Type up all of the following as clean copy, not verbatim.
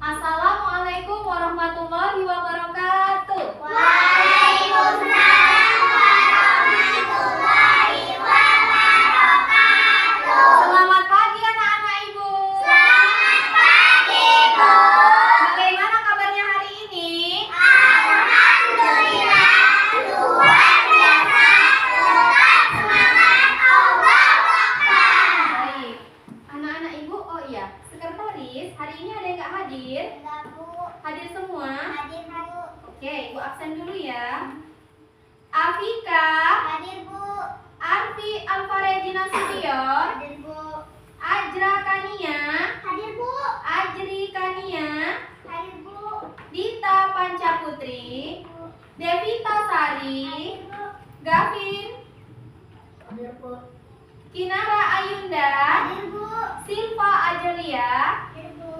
Assalamualaikum warahmatullahi wabarakatuh. Waalaikumsalam warahmatullahi wabarakatuh. Selamat pagi anak-anak Ibu. Selamat pagi, Bu. Bagaimana kabarnya hari ini? Alhamdulillah, luar biasa. Tetap semangat, Allah Akbar. Baik. Anak-anak Ibu, oh iya, sekretaris, hari ini ada yang nggak hadir? Enggak, Bu. Hadir semua? Hadir, Bu. Oke, Ibu absen dulu ya. Afika, Hadir, Bu. Arfi Alfaregina Sution, Hadir, Bu. Ajra Kania, Hadir, Bu. Ajri Kania, Hadir, Bu. Dita Pancaputri, Devita Sari, Hadir, Bu. Gavin, Hadir, Bu. Kinara Ayunda, Hadir, Bu. Silva Ajelia, Hadir, Bu.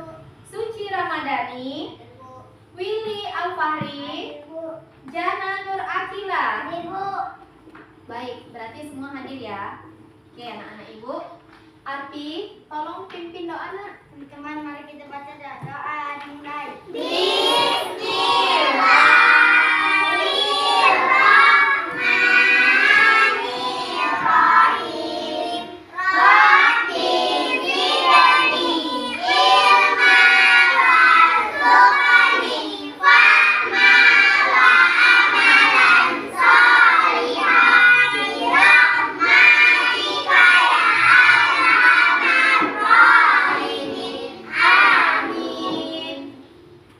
Suci Ramadhani, Hadir, Bu. Willy Alfahri, Hadir, Bu. Jana Nur Akila. Hadir, Bu. Baik, berarti semua hadir ya. Oke, anak-anak Ibu. Arfi, tolong pimpin doa. Teman-teman, mari kita baca doa dimulai. Bismillahirrahmanirrahim. Rabbi zidni ilman warzuqni fahman wa amalan sholihan birahmatika ya arhamar rahimin. Amin.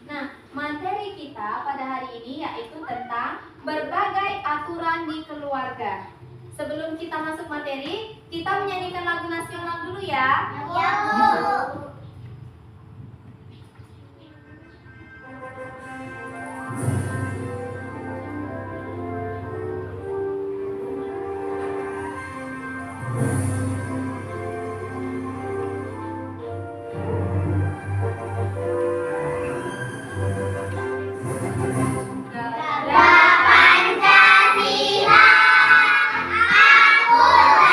Nah, materi kita pada hari ini yaitu tentang berbagai aturan di keluarga. Sebelum kita masuk materi, kita menyanyikan lagu nasional dulu ya. Ya, Bu. Gagah Pancasila, akulah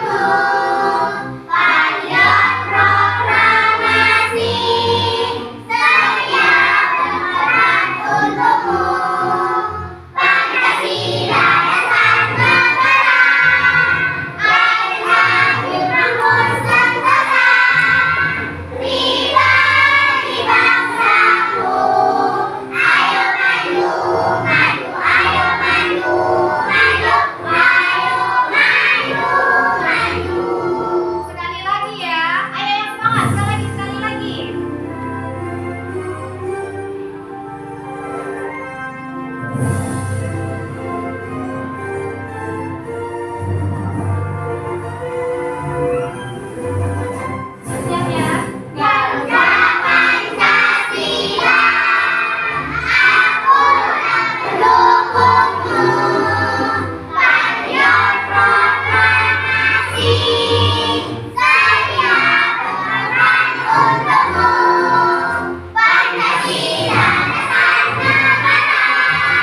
penuh patriot proklamasi, setia berperan untukmu. Pancasila dasar negara, air hati bangun sentosa, pribadi bangsaku. Ayo maju, maju, ayo maju, maju, ayo maju, maju. Sekali lagi ya. Ayo yang semangat, sekali lagi. Siap ya? Garuda Pancasila, akulah pendukungmu. Patriot proklamasi, setia berperan untukmu. Pancasila dasar negara,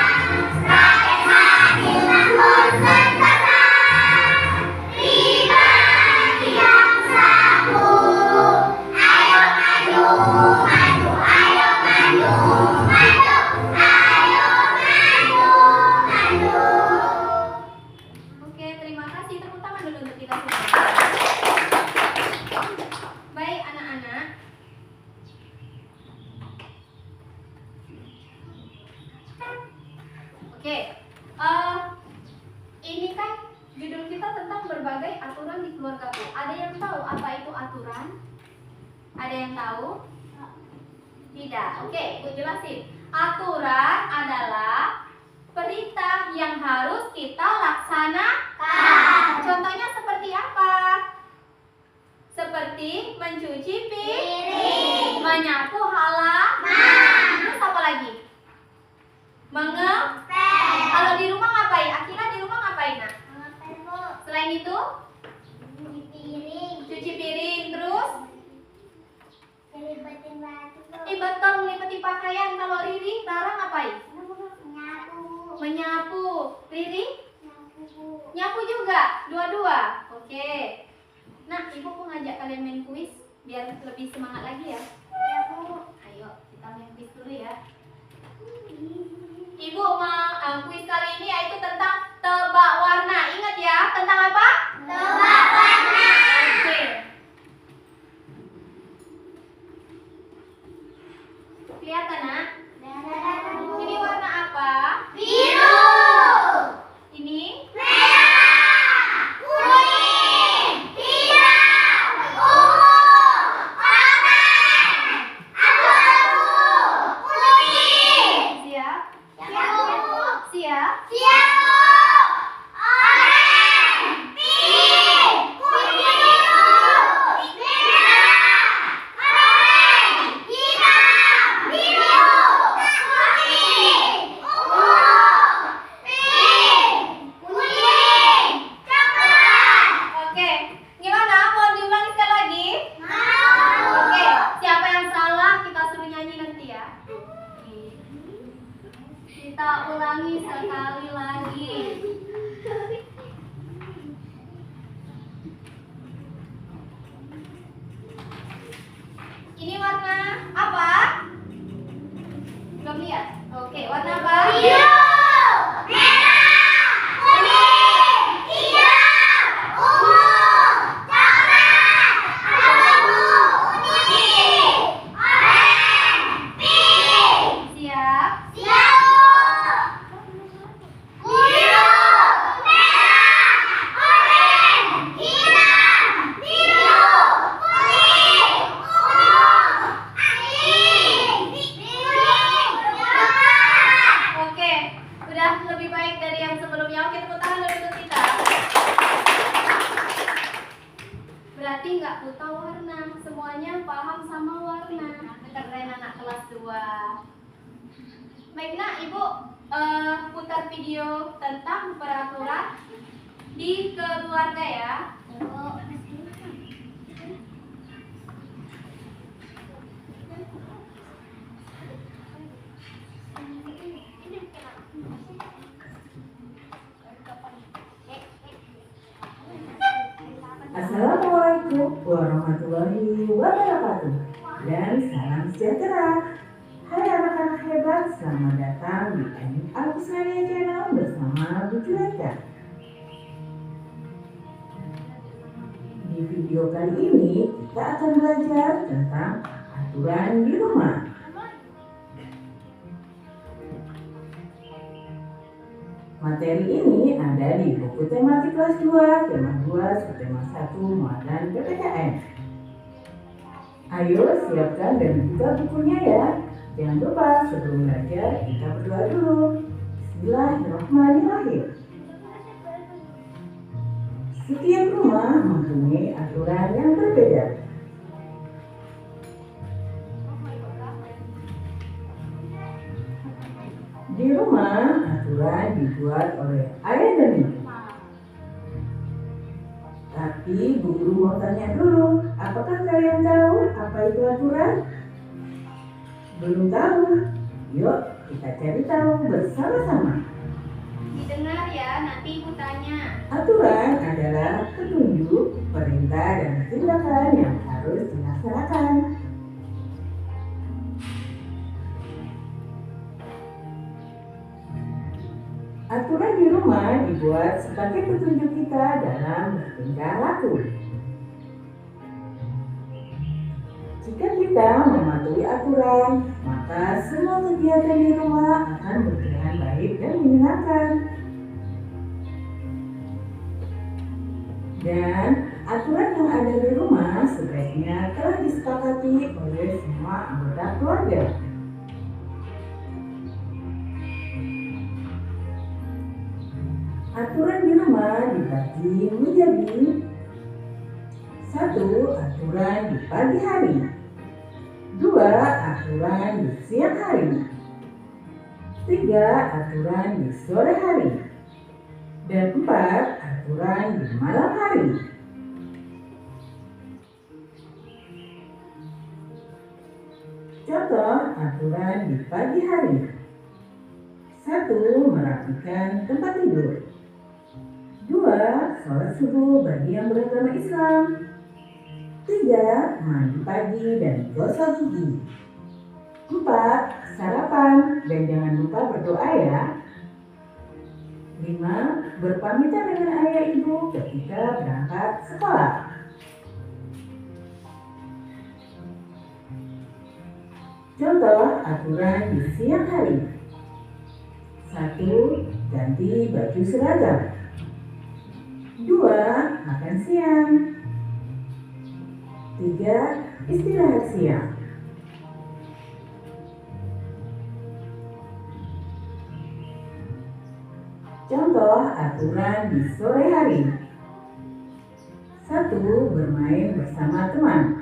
rakyat hadir bangun sentosa, pribadi bangsaku. Ayo maju, maju, ayo maju, maju, ayo maju, maju. Oke, terima kasih. Tepuk tangan dulu untuk kita semua. Baik, anak-anak. Oke, ini kan judul kita tentang berbagai aturan di keluargaku. Ada yang tahu apa itu aturan? Ada yang tahu? Tidak. Oke, Ibu jelasin. Aturan adalah perintah yang harus kita laksanakan. Contohnya seperti apa? Seperti mencuci piring, menyapu halaman. Terus apa lagi? Ngepel. Kalau di rumah ngapain? Akila di rumah ngapain? Nah, Ngepel, Bu. selain itu Cuci piring. cuci piring, terus Ngelibatin batu, Bu. betul ngelipeti pakaian. Kalau Riri, Rara ngapain? Nyapu. Menyapu. Riri Nyapu, Bu. nyapu juga, dua-dua. Oke. Nah, Ibu mau ngajak kalian main kuis biar lebih semangat lagi ya. Ya, Ayo kita main quiz dulu ya. Ibu mau kuis kali ini yaitu tentang tebak warna. Ingat ya, tentang apa? Tebak warna. Oke. Kelihatan, Nak? Ini warna apa? Biru. Ini Merah. Kuning. Hitam. Ungu. Oranye. Abu-abu. Kuning. siap? Siap. Siap? Siap, Bu. Oranye. Pink. Kuning. Merah. Oranye. Hitam. Biru. Kuning. Ungu. Pink. Kuning. Coklat. Oke. Gimana? Mau diulangi sekali lagi? Mau. Oke. Siapa yang salah kita suruh nyanyi nanti ya. Kita ulangi sekali lagi. Ini warna apa? Belum lihat. Oke, warna apa? Biru. Merah. Kuning. Hitam. Ungu. Coklat. Abu-abu. Kuning. Oranye. Pink. Siap? Siap, Bu. Biru. Merah. Oranye. Hitam. Biru. Kuning. Ungu. Pink. Kuning. Coklat. Oke. Udah lebih baik dari yang sebelumnya. Oke, tepuk tangan dulu untuk kita. Berarti nggak buta warna. Semuanya paham sama warna. Keren anak kelas 2. Baik, Nak, Ibu putar video tentang peraturan di keluarga ya. Assalamualaikum warahmatullahi wabarakatuh dan salam sejahtera. Hai anak-anak hebat, selamat datang di Al-Husnaya Channel bersama Bu Juleika. Di video kali ini kita akan belajar tentang aturan di rumah. Materi ini ada di buku tematik kelas 2, tema 2, subtema 1, muatan PPKN. Ayo siapkan dan buka bukunya ya. Jangan lupa sebelum belajar kita berdoa dulu. Bismillahirrahmanirrahim. Setiap rumah mempunyai aturan yang berbeda. Di rumah, aturan dibuat oleh ayah dan ibu. Tapi guru mau tanya dulu, apakah kalian tahu apa itu aturan? Belum tahu? Yuk kita cari tahu bersama-sama. Didengar ya, nanti Ibu tanya. Aturan adalah petunjuk, perintah, dan tindakan yang harus dilaksanakan. Aturan di rumah dibuat sebagai petunjuk kita dalam bertingkah laku. Jika kita mematuhi aturan, maka semua kegiatan di rumah akan berjalan baik dan menyenangkan. Dan aturan yang ada di rumah sebaiknya telah disepakati oleh semua anggota keluarga. Aturan di rumah dibagi menjadi 1. Aturan di pagi hari, 2. Aturan di siang hari, 3. Aturan di sore hari, dan 4. Aturan di malam hari. Contoh aturan di pagi hari. 1. Merapikan tempat tidur. 2. Sholat subuh bagi yang beragama Islam. 3. Mandi pagi dan gosok gigi. 4. Sarapan dan jangan lupa berdoa ya. 5. Berpamitan dengan ayah ibu ketika berangkat sekolah. Contoh aturan di siang hari. 1. Ganti baju seragam. 2. Makan siang. 3. Istirahat siang. Contoh aturan di sore hari. 1. Bermain bersama teman.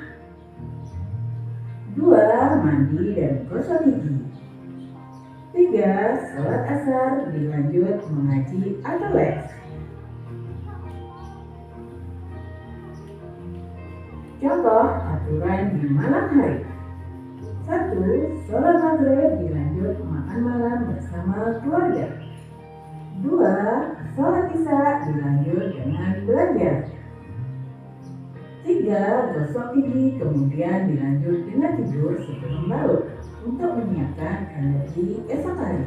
2. Mandi dan gosok gigi. 3. Sholat asar dilanjut mengaji atau les. Contoh aturan di malam hari. 1. Sholat maghrib dilanjut makan malam bersama keluarga. 2. Sholat isya dilanjut dengan belajar. 3. Gosok gigi kemudian dilanjut dengan tidur sebelum baut untuk menyiapkan energi esok hari.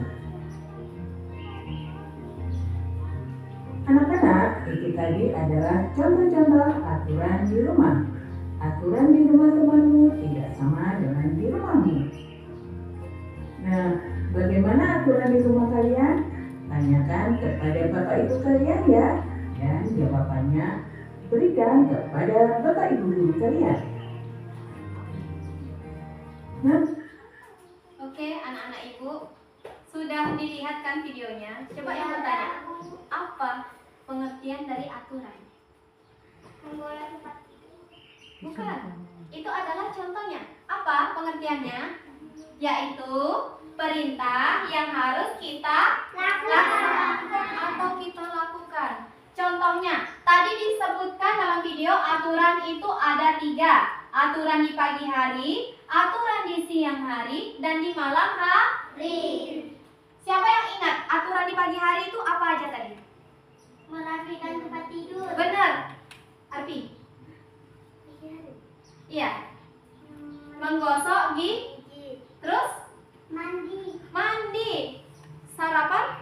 Anak-anak, itu tadi adalah contoh-contoh aturan di rumah. Aturan di rumah temanmu tidak sama dengan di rumahmu. Nah, bagaimana aturan di rumah kalian? Tanyakan kepada bapak ibu kalian ya, dan jawabannya berikan kepada bapak ibu guru kalian. Nah, Oke, anak-anak ibu, sudah dilihatkan videonya? Coba yang bertanya, apa pengertian dari aturan? Bukan, itu adalah contohnya. Apa pengertiannya? Yaitu perintah yang harus kita lakukan atau kita lakukan. Contohnya, tadi disebutkan dalam video aturan itu ada 3. Aturan di pagi hari, aturan di siang hari, dan di malam hari. Siapa yang ingat aturan di pagi hari itu apa aja tadi? Merapikan tempat tidur. Benar, Arfi. Iya, menggosok gigi, terus mandi, sarapan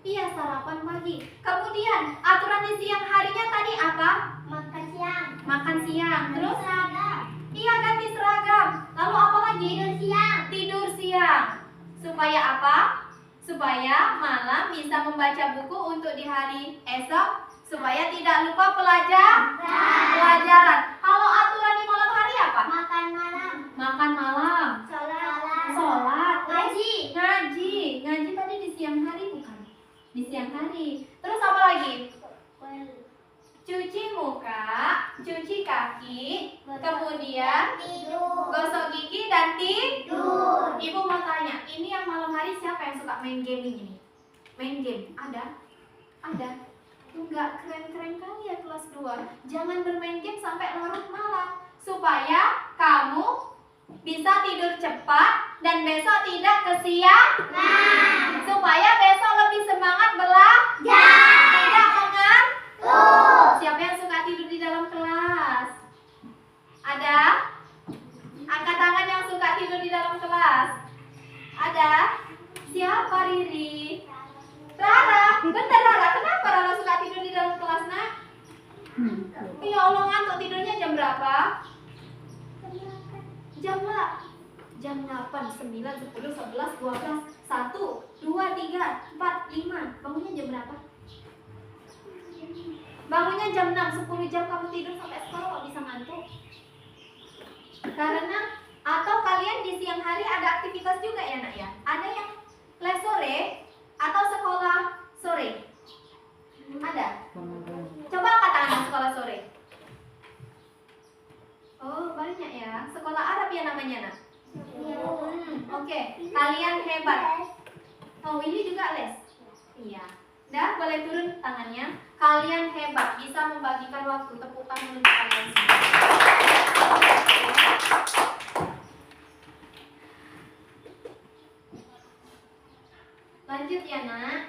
iya sarapan pagi. Kemudian aturan di siang harinya tadi apa? Makan siang. Terus iya ganti seragam. Lalu apa lagi? Tidur siang. Supaya apa? Supaya malam bisa membaca buku untuk di hari esok, supaya tidak lupa pelajaran. Kalau aturan di malam hari apa? Makan malam. Sholat. Ngaji tadi di siang hari bukan? Di siang hari. Terus apa lagi? Cuci muka, cuci kaki, kemudian gosok gigi dan tidur. Ibu mau tanya, ini yang malam hari siapa yang suka main gaming ini? Main game? Ada? Enggak, keren-keren kali ya kelas 2. Jangan bermain game sampai larut malam, supaya kamu bisa tidur cepat dan besok tidak kesiangan. Supaya besok lebih semangat belajar, tidak mengantuk. Siapa yang suka tidur di dalam kelas? Ada? Angkat tangan yang suka tidur di dalam kelas. Ada? Siapa, Riri? Rara. Bentar Rara, kenapa Rara suka tidur di dalam kelas, nak? Ya Allah, ngantuk tidurnya jam berapa? Jam 8, 9, 10, 11, 12, 1, 2, 3, 4, 5. Bangunnya jam berapa? Bangunnya jam 6, 10 jam kamu tidur sampai sekolah kok bisa ngantuk? Karena atau kalian di siang hari ada aktivitas juga ya nak ya? Ada yang les sore atau sekolah sore? Ada? Coba angkat tangan sekolah sore. Oh banyak ya. Sekolah Arab ya namanya nak? Oke. Kalian hebat. Oh ini juga les? Iya. Dah boleh turun tangannya. Kalian hebat, bisa membagikan waktu. Tepuk tangan untuk kalian semua. Lanjut ya nak.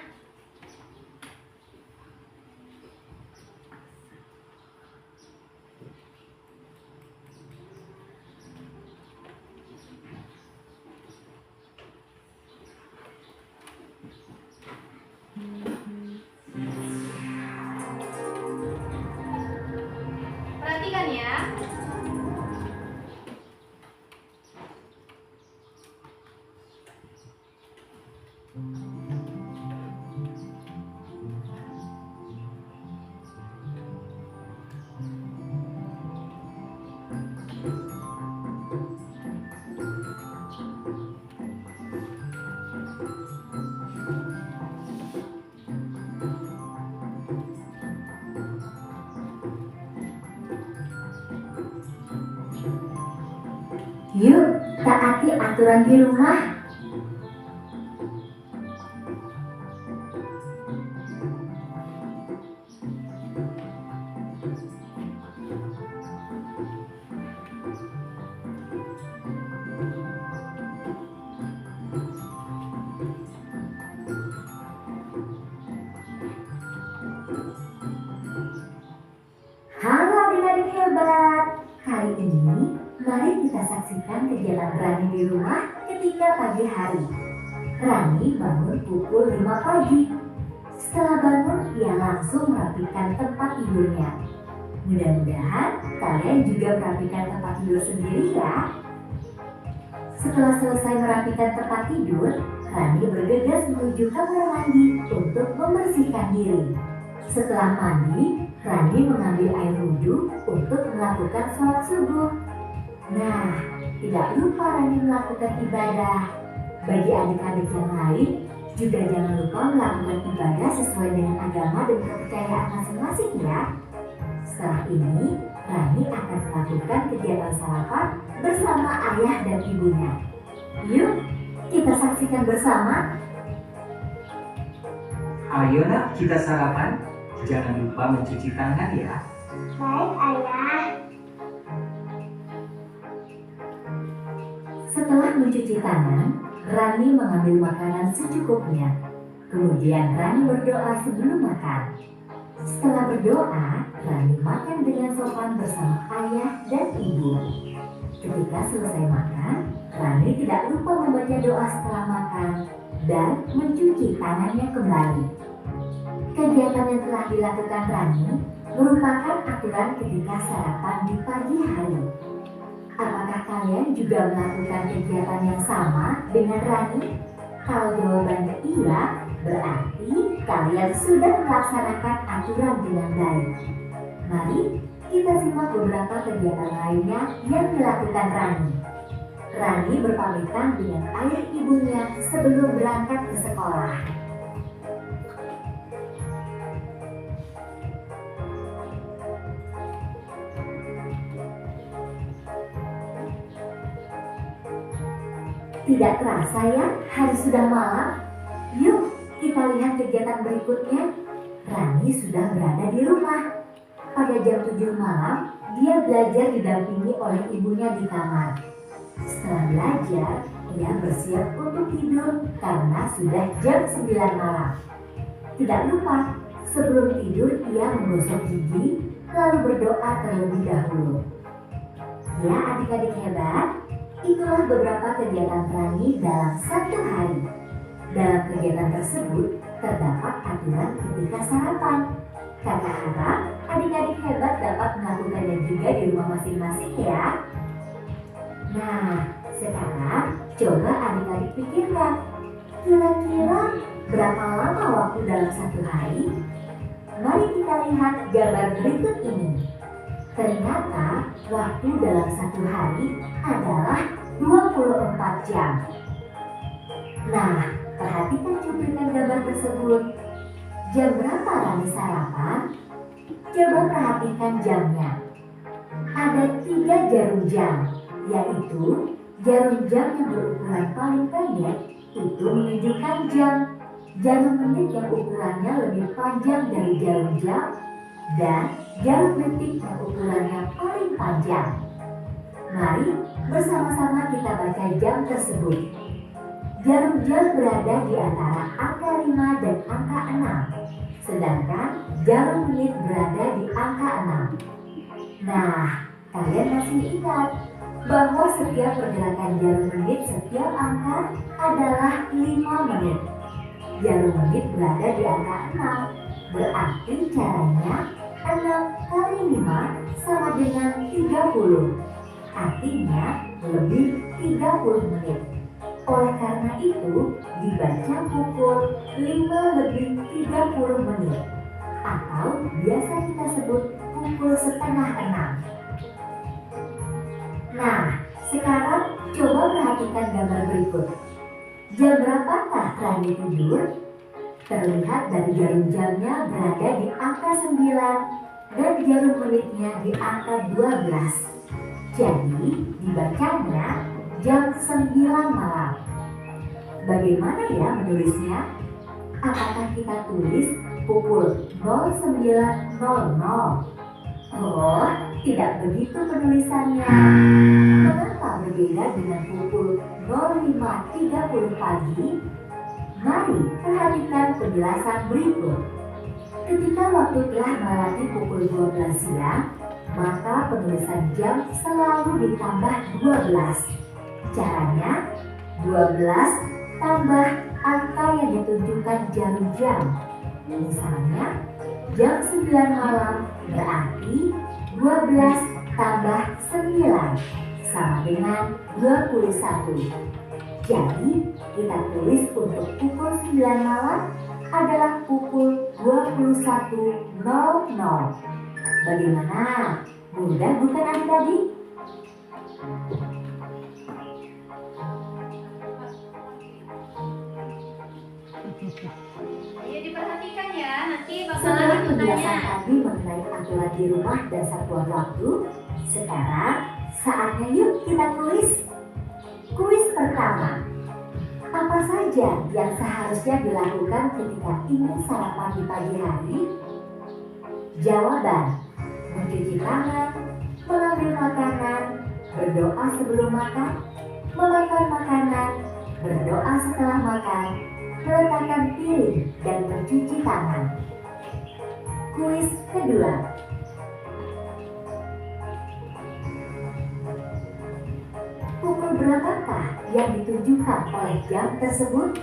Yuk, taati aturan di rumah. Halo adik-adik hebat. Kali ini, mari kita saksikan kegiatan Rani di rumah ketika pagi hari. Rani bangun pukul 5 pagi. Setelah bangun, ia langsung merapikan tempat tidurnya. Mudah-mudahan kalian juga merapikan tempat tidur sendiri ya. Setelah selesai merapikan tempat tidur, Rani bergegas menuju kamar mandi untuk membersihkan diri. Setelah mandi, Rani mengambil air wudhu untuk melakukan sholat subuh. Nah, tidak lupa Rani melakukan ibadah. Bagi adik-adik yang lain, juga jangan lupa melakukan ibadah sesuai dengan agama dan kepercayaan masing-masing ya. Setelah ini, Rani akan melakukan kegiatan sarapan bersama ayah dan ibunya. Yuk, kita saksikan bersama. Ayo nak, kita sarapan. Jangan lupa mencuci tangan ya. Baik, Ayah. Setelah mencuci tangan, Rani mengambil makanan secukupnya. Kemudian Rani berdoa sebelum makan. Setelah berdoa, Rani makan dengan sopan bersama ayah dan ibu. Ketika selesai makan, Rani tidak lupa membaca doa setelah makan dan mencuci tangannya kembali. Kegiatan yang telah dilakukan Rani merupakan aturan ketika sarapan di pagi hari. Apakah kalian juga melakukan kegiatan yang sama dengan Rani? Kalau jawabannya iya, berarti kalian sudah melaksanakan aturan dengan baik. Mari kita simak beberapa kegiatan lainnya yang dilakukan Rani. Rani berpamitan dengan ayah ibunya sebelum berangkat ke sekolah. Tidak terasa ya, hari sudah malam. Yuk, kita lihat kegiatan berikutnya. Rani sudah berada di rumah. Pada jam 7 malam, dia belajar didampingi oleh ibunya di kamar. Setelah belajar, ia bersiap untuk tidur karena sudah jam 9 malam. Tidak lupa, sebelum tidur ia menggosok gigi, lalu berdoa terlebih dahulu. Ya adik-adik hebat, itulah beberapa kegiatan Rani dalam satu hari. Dalam kegiatan tersebut terdapat aturan ketika sarapan. Kakak harap adik-adik hebat dapat melakukannya juga di rumah masing-masing ya. Nah, sekarang coba adik-adik pikirkan, kira-kira berapa lama waktu dalam satu hari? Mari kita lihat gambar berikut ini. Ternyata waktu dalam satu hari adalah 24 jam. Nah, perhatikan cuplikan gambar tersebut. Jam berapa Rani sarapan? Coba perhatikan jamnya. Ada 3 jarum jam, yaitu jarum jam yang berukuran paling pendek itu menunjukkan jam, jarum menit yang ukurannya lebih panjang dari jarum jam, dan jarum detik yang ukurannya paling panjang. Mari bersama-sama kita baca jam tersebut. Jarum jam berada di antara angka 5 dan angka 6, sedangkan jarum menit berada di angka 6. Nah, kalian masih ingat bahwa setiap pergerakan jarum menit setiap angka adalah 5 menit. Jarum menit berada di angka 6, berarti caranya 6 kali 5 sama dengan 30. Artinya lebih 30 menit. Oleh karena itu, dibaca pukul 5 lebih 30 menit. Atau biasa kita sebut pukul setengah 6. Nah, sekarang coba perhatikan gambar berikut. Jam berapakah Rani tidur? Terlihat dari jarum jamnya berada di angka 9 dan jarum menitnya di angka 12. Jadi dibacanya 9 malam. Bagaimana ya menulisnya? Apakah kita tulis pukul 09.00? Oh, tidak begitu penulisannya. Mengapa berbeda dengan pukul 05.30 pagi? Mari perhatikan penjelasan berikut. Ketika waktu telah melewati pukul 12 siang, maka penulisan jam selalu ditambah 12. Caranya, 12 tambah angka yang ditunjukkan jarum jam. Misalnya, jam 9 malam berarti 12 tambah 9 sama dengan 21. Jadi, kita tulis untuk pukul 9 malam adalah pukul 21.00. Bagaimana? Mudah bukan adik-adik? Ayo diperhatikan ya, nanti Setelah bakalan penjelasan bertanya. tadi mengenai aturan di rumah dan satuan waktu, sekarang saatnya yuk kita tulis. Kuis pertama. Apa saja yang seharusnya dilakukan ketika ingin sarapan di pagi hari? Jawaban: mencuci tangan, mengambil makanan, berdoa sebelum makan, memakan makanan, berdoa setelah makan, meletakkan piring dan mencuci tangan. Kuis kedua. Pukul berapakah yang ditunjukkan oleh jam tersebut?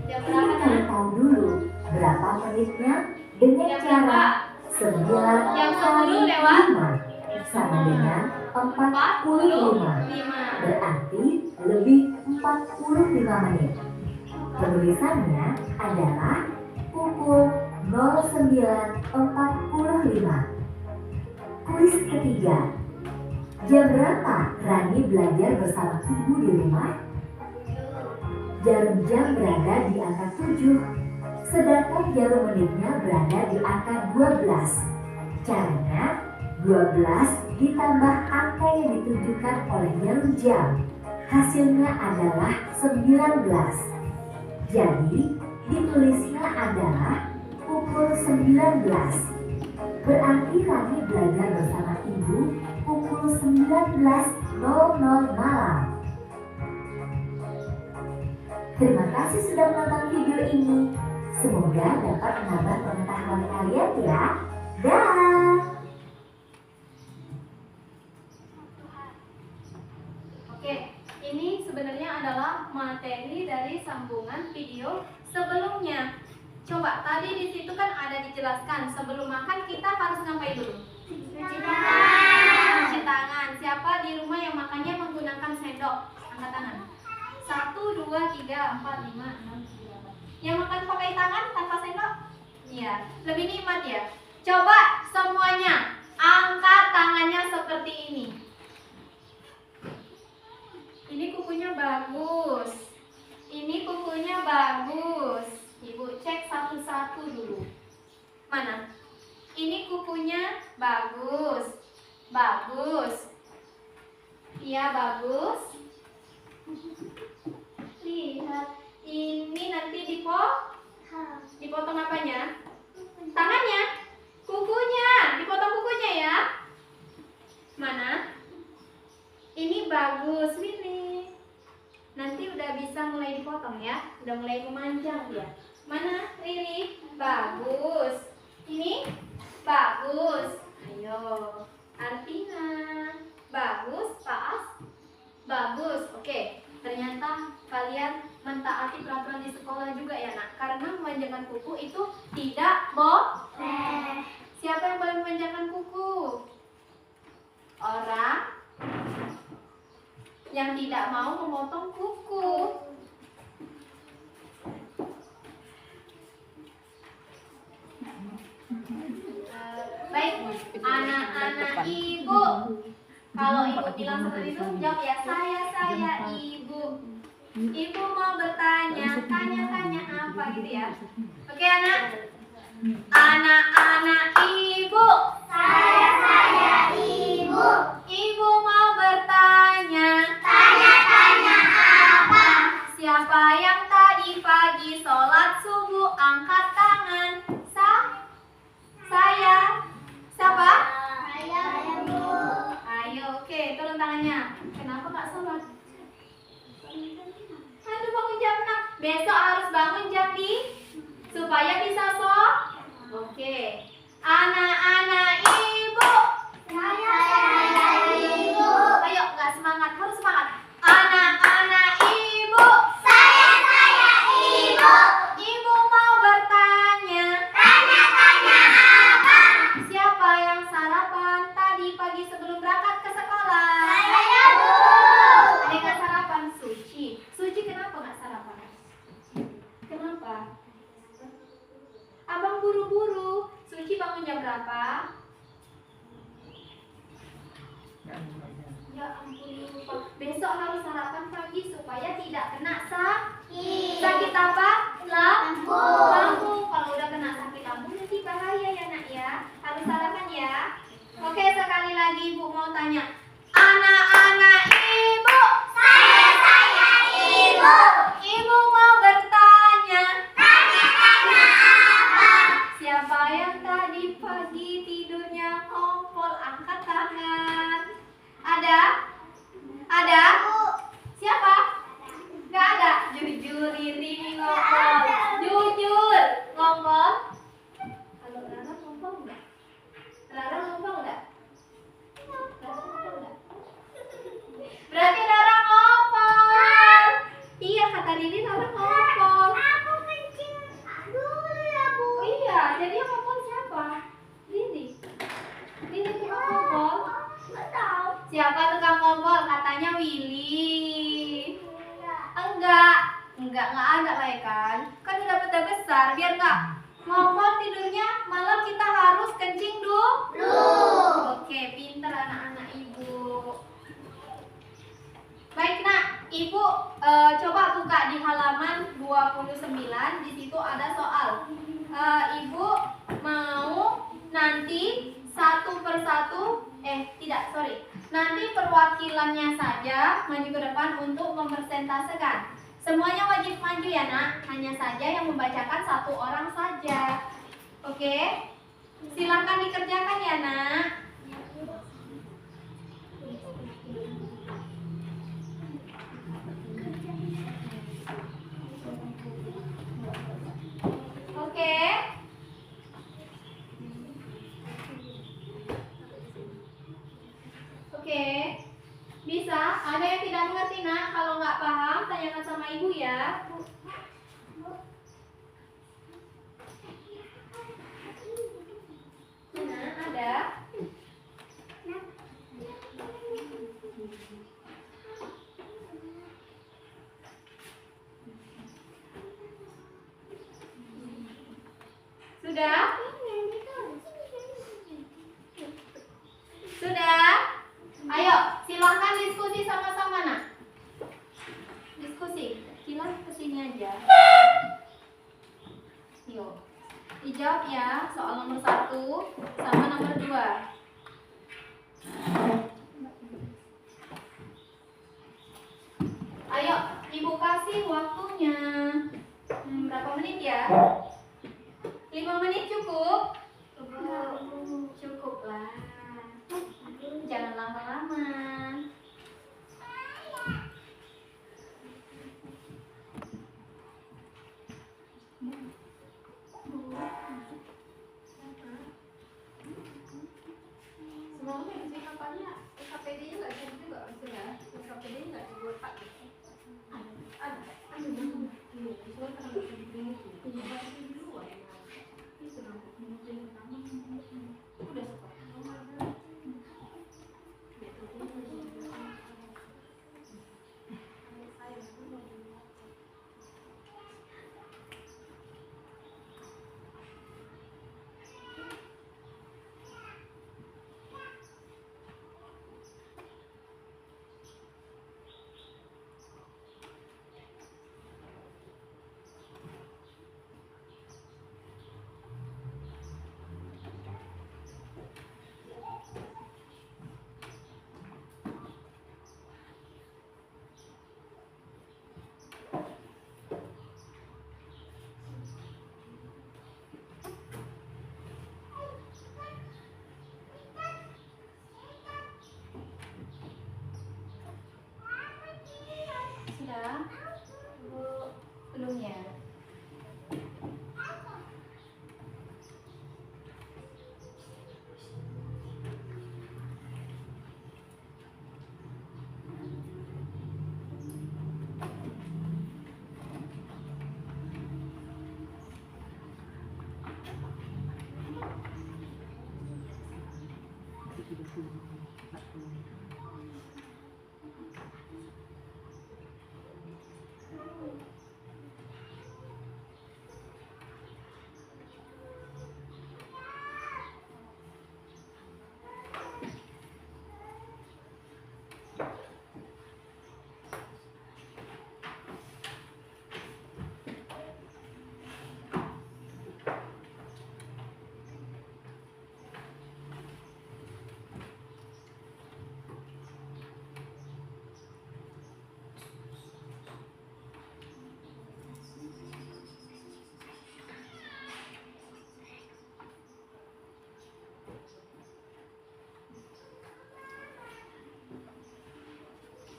Jam Ini berapa, kalian Nak? tahu dulu berapa menitnya dengan Jam cara berapa? 9 Jam 10 kali lewat 5 sama dengan 45. 45. Berarti lebih 45 menit. Penulisannya adalah pukul 09.45. Kuis ketiga. Jam berapa Rani belajar bersama ibu di rumah? Jarum jam berada di angka 7, sedangkan jarum menitnya berada di angka 12. Caranya, 12 ditambah angka yang ditunjukkan oleh jarum jam. Hasilnya adalah 19. Jadi, ditulisnya adalah pukul 19. Berarti Rani belajar bersama ibu pukul 19.00 malam. Terima kasih sudah menonton video ini. Semoga dapat menambah pengetahuan kalian ya. Dah. Oke, ini sebenarnya adalah materi dari sambungan video sebelumnya. Coba tadi di situ kan ada dijelaskan sebelum makan kita harus ngapain dulu? Cuci tangan. Siapa di rumah yang makannya menggunakan sendok? Angkat tangan. 1, 2, 3, 4, 5, 6, 7, 8. Yang makan pakai tangan tanpa sendok? Iya, lebih nikmat ya. Coba semuanya angkat tangannya seperti ini. Ini kukunya bagus. Ini kukunya bagus. Ibu cek satu-satu dulu. Mana? Ini kukunya bagus. Bagus. Iya, bagus. Lihat. Ini nanti dipotong apanya? Tangannya. Kukunya. Dipotong kukunya ya. Mana? Ini bagus, Lili. Nanti udah bisa mulai dipotong ya. Udah mulai memanjang dia. Mana, Lili? Bagus. Ini bagus. Ayo. Artina. Bagus, Paas. Bagus. Oke. Ternyata kalian mentaati peraturan di sekolah juga ya, Nak. Karena memanjangkan kuku itu tidak boleh. Siapa yang boleh memanjangkan kuku? Orang yang tidak mau memotong kuku. Baik, anak-anak ibu. Kalau ibu bilang seperti itu, jawab ya saya ibu. Ibu mau bertanya, tanya apa gitu ya. Oke anak, Anak-anak ibu. Saya ibu. Ibu mau bertanya. Tanya-tanya apa? Siapa yang tadi pagi sholat subuh? Angkat tangan. Saya. Siapa? Saya bu. Ayo, oke, turun tangannya. Kenapa nggak sholat? Aduh, bangun jam 6. Besok harus bangun jam supaya bisa sholat. Oke. Anak-anak ibu. Saya ibu. Ayo, nggak semangat, harus semangat. Anak-anak ibu. Saya ibu. Ibu mau bertanya. Tanya-tanya apa? Siapa yang sarapan tadi pagi sebelum berangkat ke sekolah? Saya bu. Ada yang nggak sarapan? Suci. Suci kenapa nggak sarapan? Kenapa? Abang buru-buru. Suci bangun jam berapa? Ya ampun, lupa. Besok harus sarapan pagi supaya tidak kena sakit apa? Lambung. Kalau udah kena sakit lambung nanti bahaya ya nak ya. Harus sarapan ya. Oke, sekali lagi ibu mau tanya. Anak-anak ibu. Saya ibu. Ibu mau bertanya. Tanya-tanya apa? Siapa yang tadi pagi tidurnya ngompol? Angkat tangan. Ada? Ada? Siapa? Gak ada. Jujur ini ngompol. Jujur ngompol. Kalau Rara ngompol enggak? Rara ngompol enggak? Berarti Rara ngompol. Iya, kata Riri Rara ngompol. Aku kencing dulu ya bu. Oh iya, jadi yang ngompol siapa? Riri. Riri tukang ngompol. Nggak tahu. Siapa tukang ngompol? Katanya Willy. Enggak ada lah ya kan. Kan udah besar, biar nggak ngompol tidurnya malam kita harus kencing dulu. Oke, pinter anak-anak ibu. Baik nak, ibu coba buka di halaman 29. Di situ ada soal. Ibu mau nanti satu persatu, nanti perwakilannya saja maju ke depan untuk mempresentasekan. Semuanya wajib maju ya nak, hanya saja yang membacakan satu orang saja. Oke, silahkan dikerjakan ya nak. Oke. Oke. Bisa? Ada yang tidak mengerti nak? Kalau nggak paham, tanyakan sama ibu ya. Nah, ada. Sudah? Sudah? Ayo, silahkan diskusi sama-sama nak. Diskusi, silahkan kesini aja. Yuk, dijawab ya soal nomor 1 sama nomor 2. Ayo, ibu kasih waktunya. Berapa menit ya? 5 menit cukup? Cukup lah. Jangan lama-lama. Semuanya isi kapannya, KPD-nya nggak cukup juga maksudnya. KPD-nya nggak cukup pak.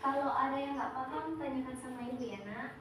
Kalau ada yang nggak paham, tanyakan sama ibu ya, Nak.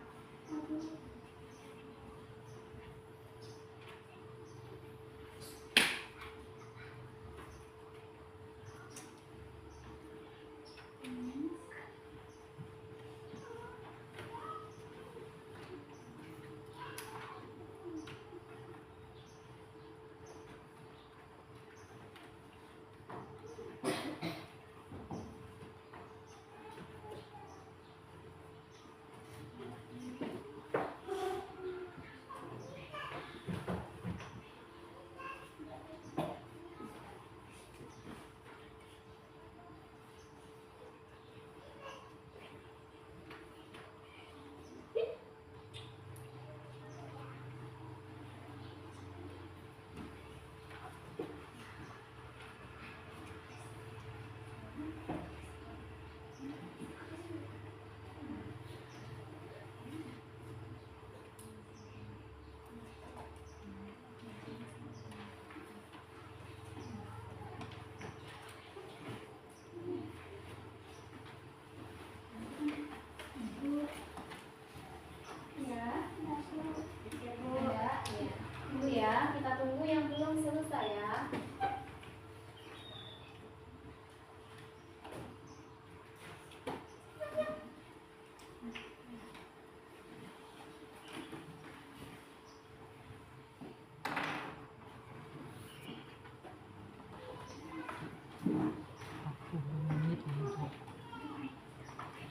Ya, Ibu ya, kita tunggu yang belum selesai ya.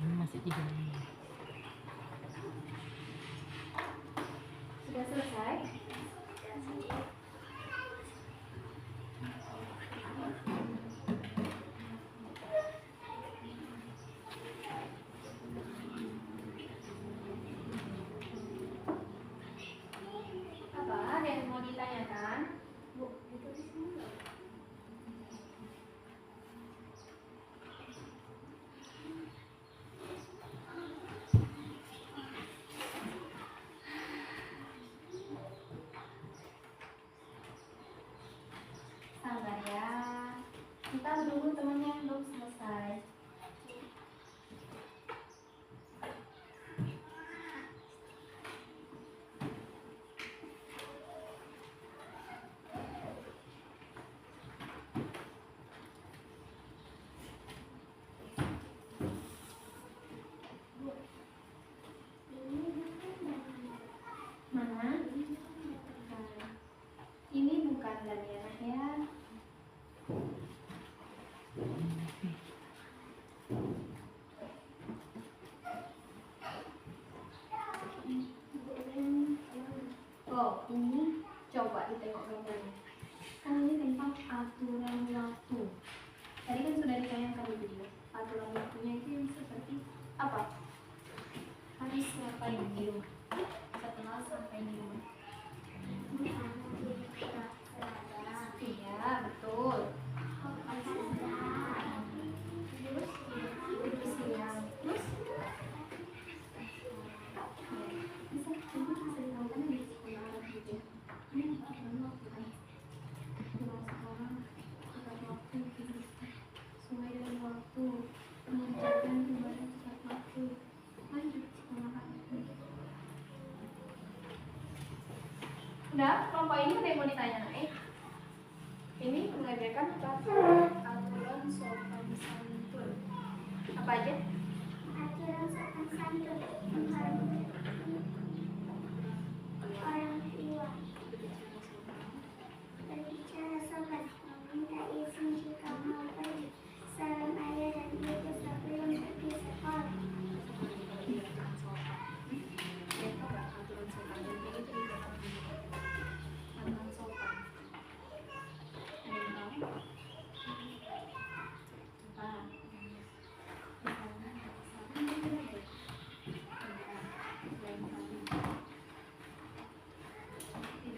Masih 3 menit. Sudah selesai? Apa? Ada yang mau ditanyakan? Bu, itu di sini nggak? Sabar ya. Kita menunggu temannya yang belum selesai. Mana? Ini bukan dan ya, Nak, ya. Oh, ini coba ditengok gambarnya. Kan ini tentang aturan waktu. Tadi kan sudah ditayangkan di video. Aturan waktunya itu yang seperti apa? Harus ngapain di rumah? Setelah sampai di rumah. Iya, betul. Terus siang. Terus bisa dilakukan di sekolah juga. Ini aturan waktu kan. Pulang sekolah, tepat waktu, sesuai dengan waktu, mengerjakan kembali tepat waktu. Lanjut sekolah. Udah, kelompok ini ada yang mau ditanya, Nak? Ini mengajarkan aturan sopan santun. Apa aja? Aturan sopan santun menghormati orang tua, berbicara sopan, meminta izin jika mau pergi, salam ayah dan ibu sebelum pergi sekolah. Aturan sopan dan itu aturan sopan. Ada yang tahu? Apa? Misalnya,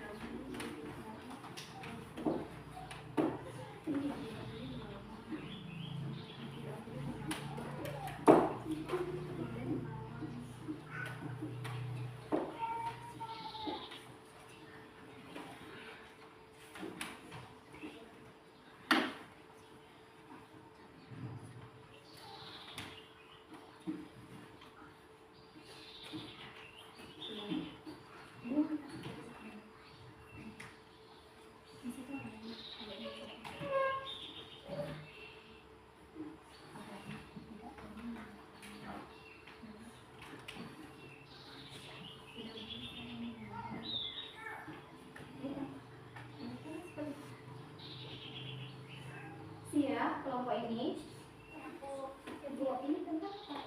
Siap kelompok ini. Kelompok ini tentang apa?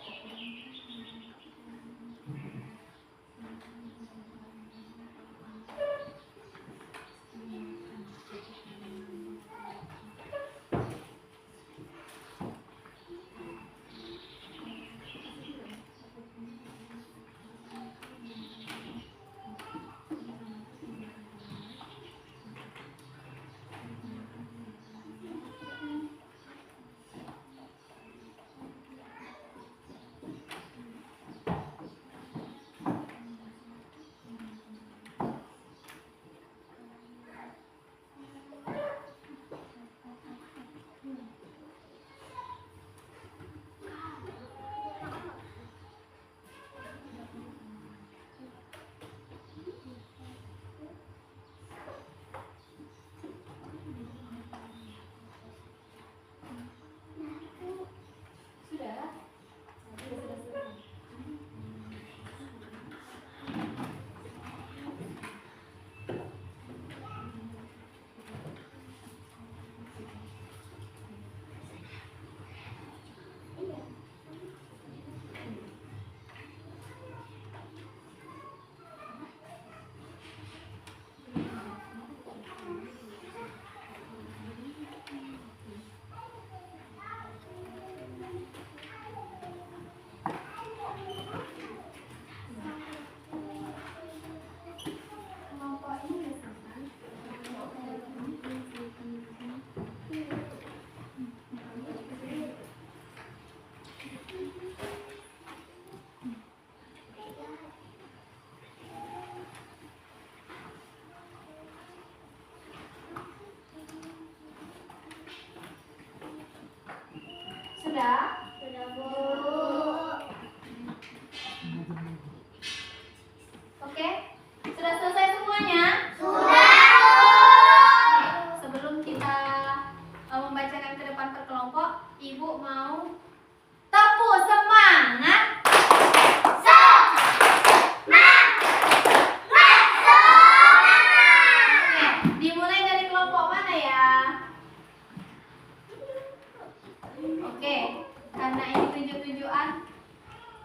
Sudah? Sudah. Kelompok ini sudah? Sudah, Bu. Oke? Sudah selesai semuanya? Sebelum kita membacakan ke depan per kelompok, Ibu mau tepuk semangat. Oke, dimulai dari kelompok mana ya? Oke, karena ini tunjuk-tunjukan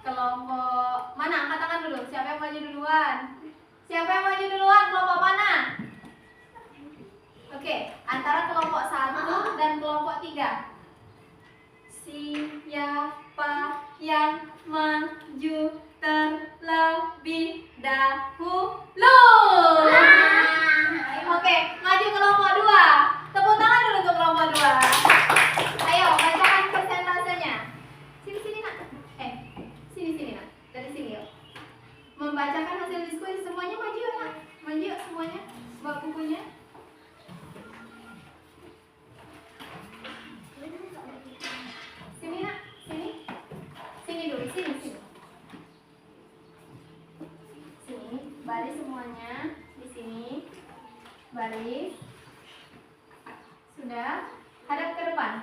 kelompok mana? Angkat tangan dulu. Siapa yang maju duluan? Siapa yang maju duluan? Kelompok mana? Oke, antara kelompok 1 dan kelompok 3. Siapa yang maju terlebih dahulu? Oke, maju kelompok 2. Tepuk tangan dulu untuk kelompok 2. Ayo, bacakan persentasenya. Sini nak. Sini nak. Dari sini yuk. Membacakan hasil diskusi semuanya maju ya nak. Maju yuk semuanya. Bawa bukunya. Sini nak. Sini. Sini dulu. Sini. Sini. Baris semuanya. Di sini. Baris. Sudah. Hadap ke depan.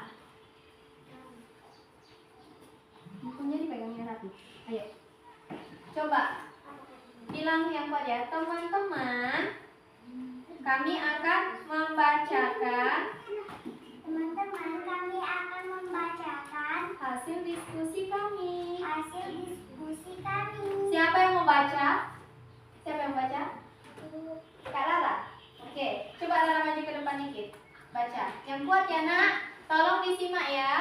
Bukunya dipegangnya rapi. Ayo. Coba. Bilang yang kuat ya. Teman-teman, kami akan membacakan Teman-teman, kami akan membacakan hasil diskusi kami. hasil diskusi kami. Siapa yang mau baca? Siapa yang baca? Kak Lala. Oke, coba Lala maju ke depan dikit. Baca. Yang kuat ya nak. Tolong disimak ya.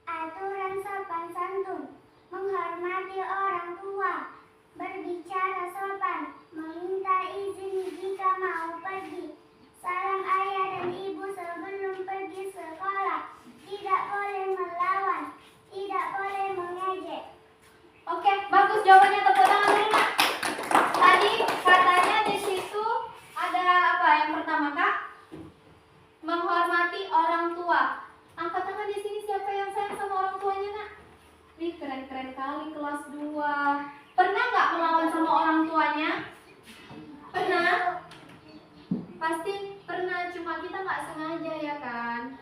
Aturan sopan santun, menghormati orang tua, berbicara sopan, meminta izin jika mau pergi, salam ayah dan ibu sebelum pergi sekolah, tidak boleh melawan, tidak boleh mengejek. Oke, bagus jawabannya. Tepuk tangan dulu nak. Tadi katanya di situ ada apa? Yang pertama Kak, menghormati orang tua. Angkat tangan di sini siapa yang sayang sama orang tuanya nak? Wih, keren-keren kali kelas 2. Pernah nggak melawan sama orang tuanya? Pernah? Pasti pernah, cuma kita nggak sengaja ya kan?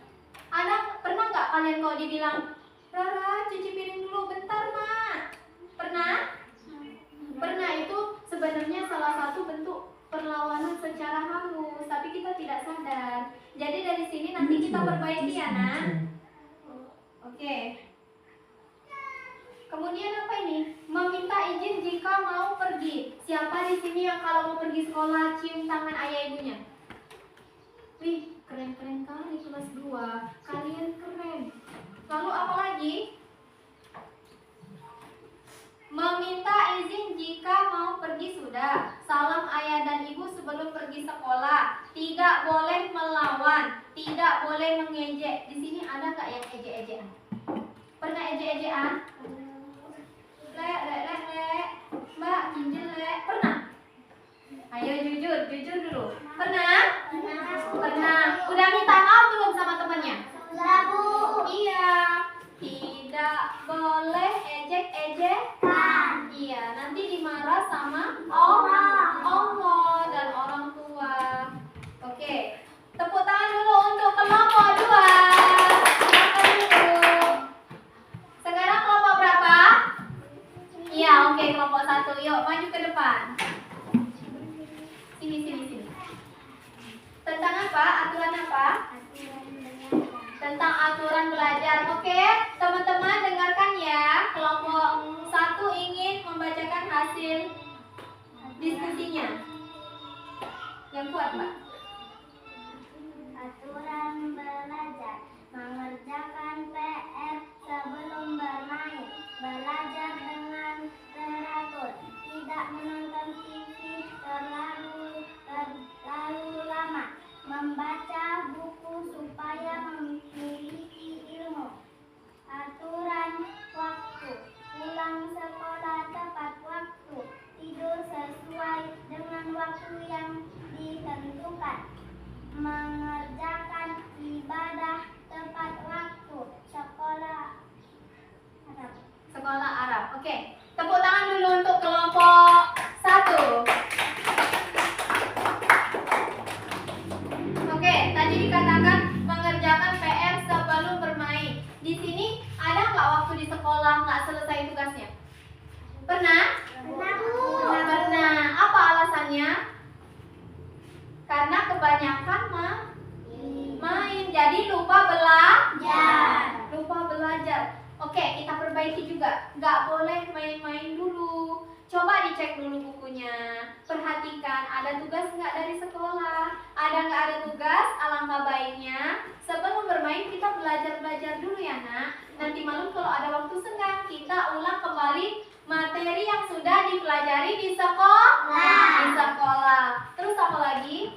Pernah nggak kalian kalau dibilang, Rara cuci piring dulu bentar nak? Pernah? Pernah, itu sebenarnya salah satu bentuk perlawanan secara halus, tapi kita tidak sadar. Jadi dari sini nanti kita perbaiki ya, Nak. Oke. Kemudian apa ini? Meminta izin jika mau pergi. Siapa di sini yang kalau mau pergi sekolah cium tangan ayah ibunya? Wih, keren-keren kali kelas 2. Kalian keren. Lalu apa lagi? Meminta izin jika mau pergi sudah. Salam ayah dan ibu sebelum pergi sekolah. Tidak boleh melawan, tidak boleh mengejek. Di sini ada nggak yang ejek-ejekan? Pernah ejek-ejekan? Le. Mbak, kinjil le. Pernah? Ayo jujur dulu. Pernah? Pernah. Udah minta maaf belum sama temannya? Sudah, Bu. Iya. Tidak boleh ejek-ejekan. Iya, nanti dimarah sama Allah dan orang tua. Oke. Tepuk tangan dulu untuk kelompok 2. Silakan dulu. Sekarang kelompok berapa? Iya, oke, kelompok 1. Yuk, maju ke depan. Sini. Tentang apa? Aturan apa? Tentang aturan belajar. Oke, teman-teman dengarkan ya. Kelompok 1 ingin membacakan hasil diskusinya. Yang kuat, Mbak. Aturan belajar: mengerjakan PR sebelum bermain, belajar dengan teratur, tidak menonton TV terlalu lama, membaca buku supaya memiliki ilmu. Aturan waktu: pulang sekolah tepat waktu, tidur sesuai dengan waktu yang ditentukan, mengerjakan ibadah tepat waktu, Sekolah Arab. Oke, tepuk tangan dulu untuk kelompok 1. Oke, tadi dikatakan mengerjakan PR sebelum bermain. Di sini ada nggak waktu di sekolah nggak selesai tugasnya? Pernah? Pernah. Apa alasannya? Karena kebanyakan main, jadi lupa belajar. Oke, kita perbaiki juga. Nggak boleh main-main dulu. Coba dicek dulu bukunya. Perhatikan, ada tugas nggak dari sekolah? Ada nggak ada tugas? Alangkah baiknya sebelum bermain kita belajar dulu ya, Nak. Nanti malam kalau ada waktu senggang, kita ulang kembali materi yang sudah dipelajari di sekolah. Terus apa lagi?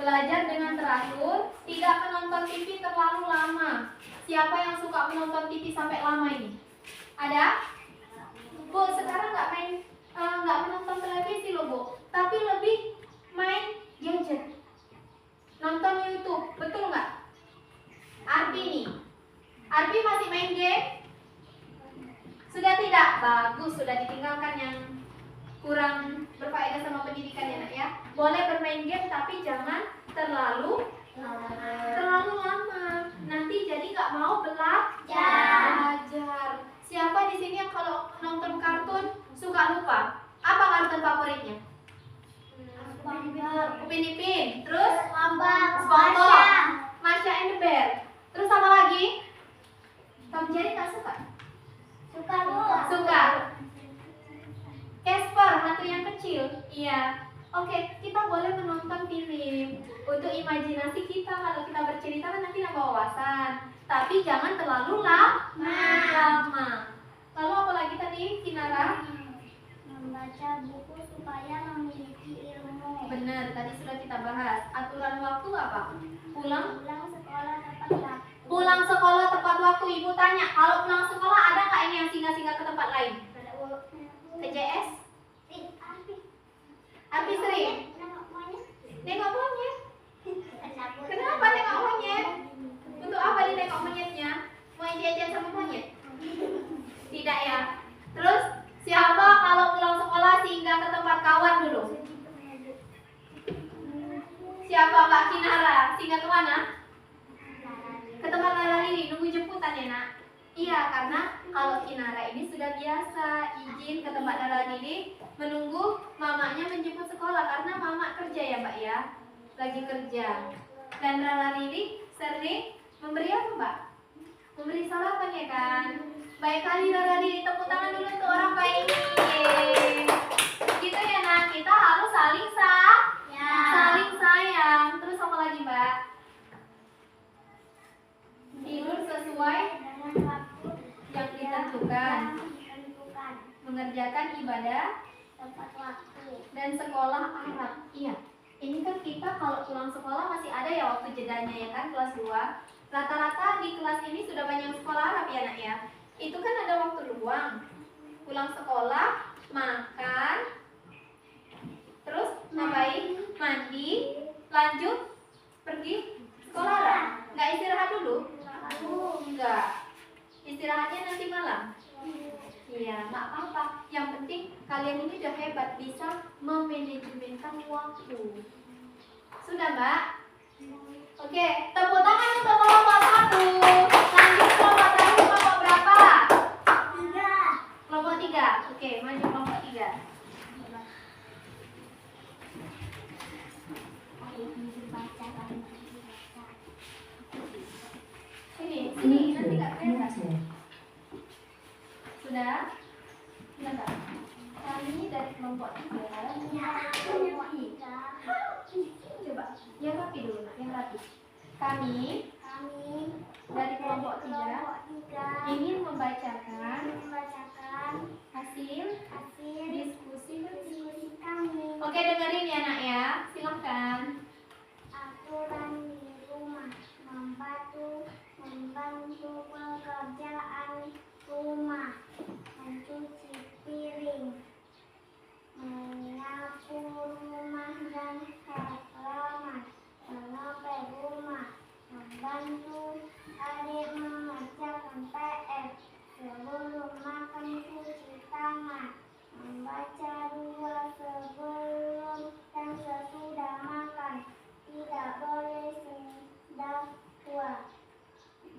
Belajar dengan teratur, tidak menonton TV terlalu lama. Siapa yang suka menonton TV sampai lama ini? Ada? Bu, sekarang nggak menonton televisi loh, Bu. Tapi lebih main gadget. Nonton YouTube, betul nggak? Arbi nih. Arbi masih main game? Sudah tidak? Bagus, sudah ditinggalkan yang kurang berfaedah sama pendidikan ya, Nak ya. Boleh bermain game tapi jangan terlalu lama. Nanti jadi nggak mau belajar. Siapa di sini yang kalau nonton kartun suka lupa? Apa kartun favoritnya? Upin Ipin. Terus SpongeBob, Masha and the Bear. Terus apa lagi? Tom Jerry nggak suka? Suka. Casper, hantu yang kecil. Iya. Oke, kita boleh menonton film untuk imajinasi kita. Kalau kita bercerita kan nanti nambah wawasan. Tapi jangan terlalu lama. Lalu apa lagi tadi, Kinara? membaca buku supaya memiliki ilmu. Benar, tadi sudah kita bahas. Aturan waktu apa? Pulang Pulang sekolah tepat waktu. Ibu tanya, kalau pulang sekolah ada nggak ini yang singgah-singgah ke tempat lain? Ke JS? Arbi sering? Nengok monyet? Kenapa nengok monyet? Untuk apa dia nengok monyetnya? Mau jajan sama monyet? Tidak ya? Terus siapa kalau pulang sekolah singgah ke tempat kawan dulu? Siapa Mbak Kinara? Singgah kemana? Ke tempat lari, nunggu jemputan ya, Nak? Iya, karena kalau Kinara ini sudah biasa izin ke tempat lari ini menunggu mamanya menjemput sekolah karena mama lagi kerja. Dan Rara Riri sering memberi apa, Mbak? Memberi sarapan ya kan? Baik kali Rara Riri, tepuk tangan dulu untuk orang baik ini. Yeay. Gitu ya nak, kita harus saling saling sayang. Terus apa lagi, Mbak? Tidur sesuai dengan waktu yang ditentukan, mengerjakan ibadah tepat waktu. dan sekolah Arab. Iya, ini kan kita kalau pulang sekolah masih ada ya waktu jedanya ya kan, kelas 2. Rata-rata di kelas ini sudah banyak sekolah Arab ya nak ya. Itu kan ada waktu luang. Pulang sekolah, makan, terus ngapain? Mandi, lanjut pergi sekolah Arab. Nggak istirahat dulu? Enggak. Istirahatnya nanti malam. Iya, nggak apa-apa. Yang penting kalian ini udah hebat, bisa memanajemenkan waktu. Sudah, Mbak? Oke, tepuk tangan untuk kelompok 1. Lanjut kelompok tadi, kelompok berapa? 3. Kelompok 3. Oke, maju kelompok 3. Sini, nanti nggak kelihatan. Sudah? Sudah nggak? Kami dari kelompok 3. Coba, yang rapi dulu nak, yang rapi. Kami dari kelompok 3 ingin membacakan hasil diskusi kami. Oke, dengerin ya nak ya, silahkan. Aturan di rumah membantu pekerjaan rumah, mencuci piring, menyapu rumah dan halaman, mengepel rumah, membantu adik mengerjakan PR, sebelum makan cuci tangan, membaca 2 sebelum dan sesudah makan, tidak boleh mendakwa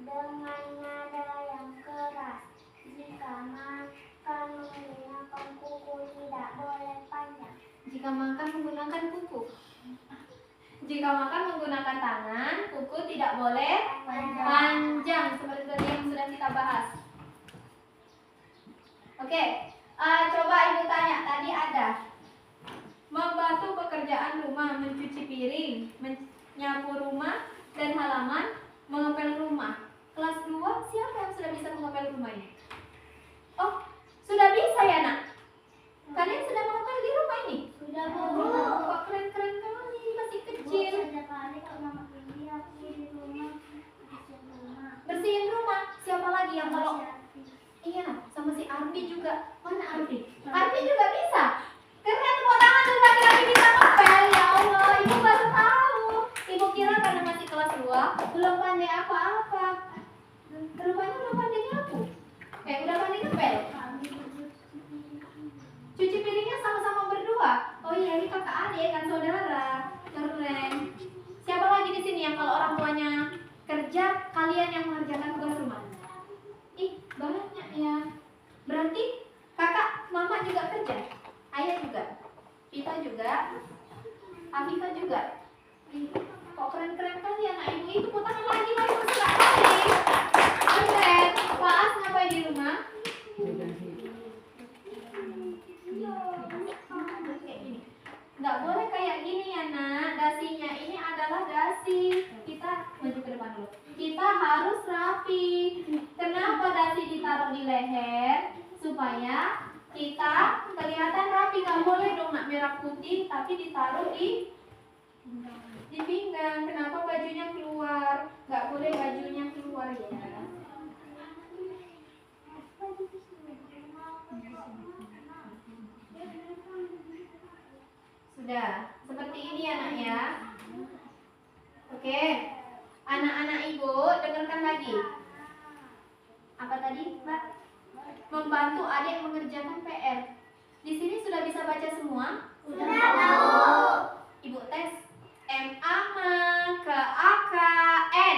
dengan nada yang keras. Jika makan menggunakan kuku tidak boleh panjang. Jika makan menggunakan kuku. Jika makan menggunakan tangan, kuku tidak boleh panjang seperti tadi yang sudah kita bahas. Oke, coba ibu tanya, tadi ada membantu pekerjaan rumah, mencuci piring, menyapu rumah dan halaman, mengepel rumah. Kelas 2, siapa yang sudah bisa mengepel rumah ini? Oh, sudah bisa ya nak? Kalian sudah mengepel di rumah ini? Sudah Oh, kok keren-keren kali, masih kecil. Bersihin rumah. Siapa lagi yang kalau iya, sama si Arfi juga. Mana Arfi? Arfi juga bisa. Karena tepuk tangan tuh laki-laki bisa ngepel. Ya Allah, ibu baru tahu. Ibu kira karena masih kelas 2 belum pandai apa-apa. Rupanya belum pandai nyapu. Udah pandai ngepel. Cuci piringnya sama-sama berdua. Oh iya, ini kakak adik kan saudara. Keren. Siapa lagi di sini yang kalau orang tuanya kerja, kalian yang mengerjakan tugas rumah? Ih, banyak ya. Berarti kakak, mama juga kerja? Ayah juga? Pita juga? Afifah juga? Ih, kok keren-keren kali anak ibu itu. Putaran lagi suka kali. Keren. Faas ngapain di rumah? Nggak boleh kayak gini ya nak. Dasinya ini adalah dasi. Kita maju ke depan dulu. Kita harus rapi. Kenapa dasi ditaruh di leher? Supaya kita kelihatan rapi. Nggak boleh dong nak merah putih tapi ditaruh di pinggang. Kenapa bajunya keluar? Nggak boleh bajunya keluar ya. Sudah, seperti ini ya nak ya. Oke, anak-anak ibu dengarkan lagi. Apa tadi, Mbak? Membantu adik mengerjakan PR. Di sini sudah bisa baca semua? Sudah tahu. Ibu tes. M-A-M, K-A-K-N.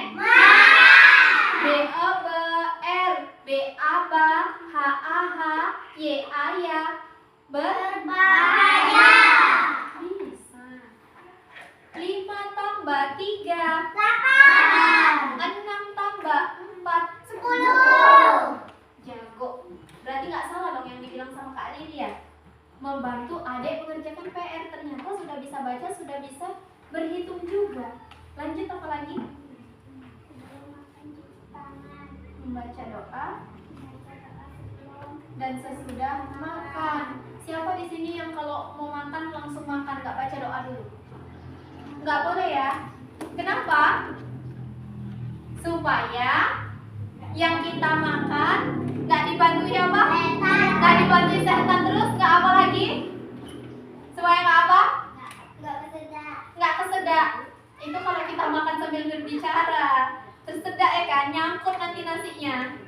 B-O-B-R, B-A-B, H-A-H, Y-A-Y. Berbahaya. Bisa. 5 3. 6 tambah 4. 10. Jago. Berarti nggak salah dong yang dibilang sama Kak Lydia. Membantu adik mengerjakan PR. Ternyata sudah bisa baca, sudah bisa berhitung juga. Lanjut apa lagi? Membaca doa dan sesudah makan. Siapa di sini yang kalau mau makan langsung makan, nggak baca doa dulu? Nggak boleh ya. Kenapa? Supaya yang kita makan nggak dibantu apa? Nggak dibantu setan terus, nggak apa lagi? Supaya nggak apa? Nggak kesedak. Itu kalau kita makan sambil berbicara, tersedak ya kan? Nyangkut nanti nasinya.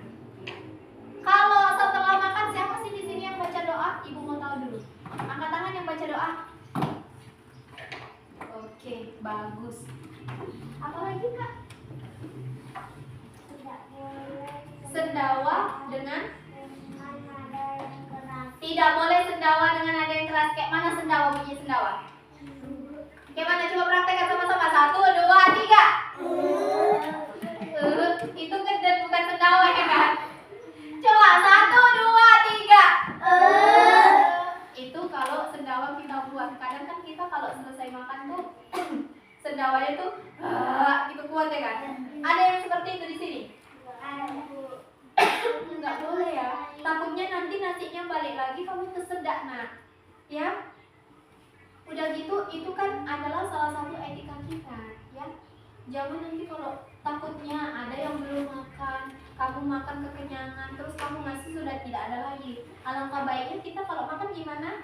Kalau setelah makan, siapa sih di sini yang baca doa? Ibu mau tahu dulu. Angkat tangan yang baca doa. Oke, bagus. Apa lagi Kak? Sendawa dengan tidak boleh sendawa dengan ada yang keras. Kayak mana sendawa bunyi sendawa? Kayak mana? Coba praktekkan sama-sama. 1, 2, 3. Itu gede bukan sendawa ya kan? Coba 1, 2, 3. Itu kalau sendawa kita buat. Kadang kan kita kalau selesai makan tuh sendawanya tuh gitu kuat ya kan? Ada yang seperti itu di sini? Nggak boleh ya. Takutnya nanti nasinya balik lagi kamu tersedak nak. Ya. Udah gitu itu kan adalah salah satu etika kita, ya. Jangan nanti kalau takutnya ada yang belum makan, kamu makan kekenyangan, terus kamu ngasih sudah tidak ada lagi. Alangkah baiknya kita kalau makan gimana?